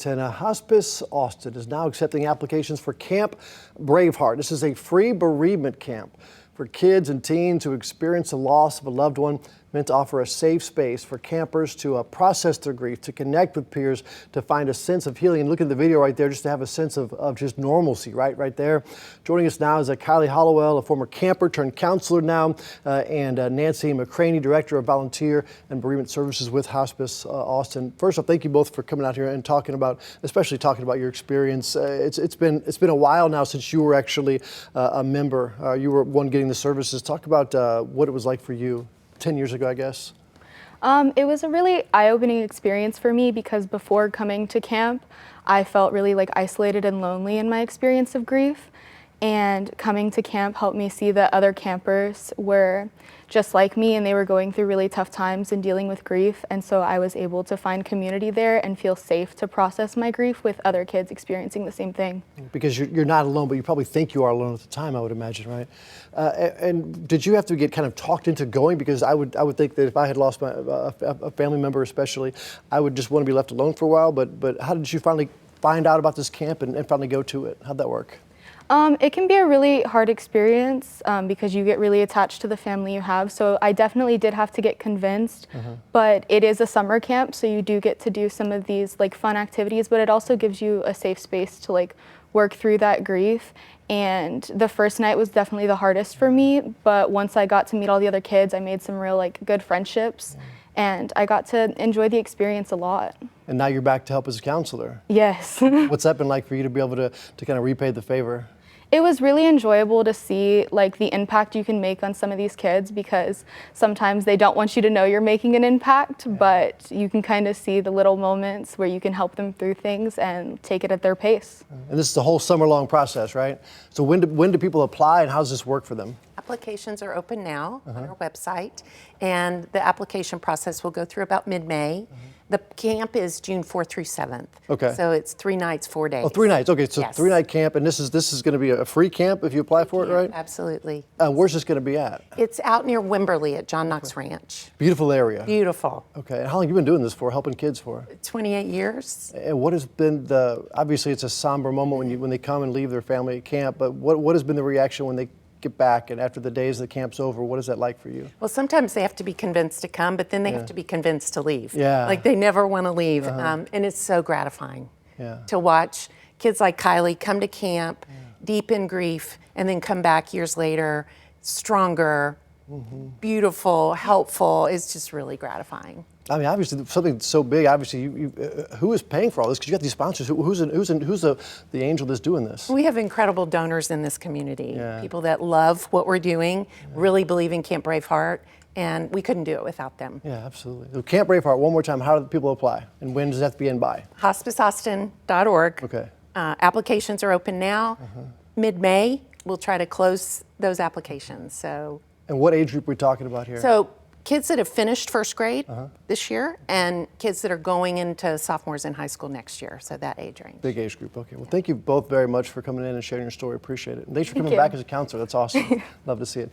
And Hospice Austin is now accepting applications for Camp Braveheart. This is a free bereavement camp for kids and teens who experience the loss of a loved one, meant to offer a safe space for campers to process their grief, to connect with peers, to find a sense of healing. And look at the video right there, just to have a sense of just normalcy right there. Joining us now is Kylie Hollowell, a former camper turned counselor now, and Nancy McCraney, Director of Volunteer and Bereavement Services with Hospice Austin. First off, thank you both for coming out here and especially talking about your experience. It's been a while now since you were actually a member. You were one getting the services. Talk about what it was like for you 10 years ago, I guess. It was a really eye-opening experience for me because before coming to camp, I felt really isolated and lonely in my experience of grief. And coming to camp helped me see that other campers were just like me and they were going through really tough times and dealing with grief. And so I was able to find community there and feel safe to process my grief with other kids experiencing the same thing. Because you're not alone, but you probably think you are alone at the time, I would imagine, right? And did you have to get kind of talked into going? Because I would think that if I had lost a family member especially, I would just want to be left alone for a while. But how did you finally find out about this camp and finally go to it? How'd that work? It can be a really hard experience because you get really attached to the family you have. So I definitely did have to get convinced, but it is a summer camp, so you do get to do some of these fun activities, but it also gives you a safe space to work through that grief. And the first night was definitely the hardest for me, but once I got to meet all the other kids, I made some real good friendships, and I got to enjoy the experience a lot. And now you're back to help as a counselor. Yes. What's that been like for you to be able to kind of repay the favor? It was really enjoyable to see the impact you can make on some of these kids, because sometimes they don't want you to know you're making an impact, but you can kind of see the little moments where you can help them through things and take it at their pace. And this is a whole summer-long process, right? So when do people apply, and how does this work for them? Applications are open now on our website, and the application process will go through about mid-May. The camp is June 4th through 7th. Okay. So it's 3 nights, 4 days. Oh, 3 nights. Okay, so Yes. 3-night camp, and this is going to be a free camp if you apply for it, right? Absolutely. Where's this going to be at? It's out near Wimberley at John Knox Ranch. Beautiful area. Beautiful. Okay, and how long have you been doing this for, helping kids for? 28 years. And what has been obviously it's a somber moment when they come and leave their family at camp, but what has been the reaction when they get back and after the days the camp's over? What is that like for you? Well, sometimes they have to be convinced to come, but then they have to be convinced to leave. Yeah. They never want to leave. And it's so gratifying Yeah. to watch kids like Kylie come to camp, deep in grief, and then come back years later, stronger, beautiful, helpful. It's just really gratifying. I mean, obviously, something so big. Obviously, who is paying for all this? Because you got these sponsors. Who's the angel that's doing this? We have incredible donors in this community. Yeah. People that love what we're doing, really believe in Camp Braveheart, and we couldn't do it without them. Yeah, absolutely. So Camp Braveheart, one more time. How do people apply, and when does it have to be in by? HospiceAustin.org. Okay. Applications are open now. Mid-May, we'll try to close those applications. So And what age group are we talking about here? So kids that have finished first grade this year, and kids that are going into sophomores in high school next year, so that age range. Big age group. Okay. Well, thank you both very much for coming in and sharing your story. Appreciate it. And thanks for coming you. back as a counselor. That's awesome. Love to see it.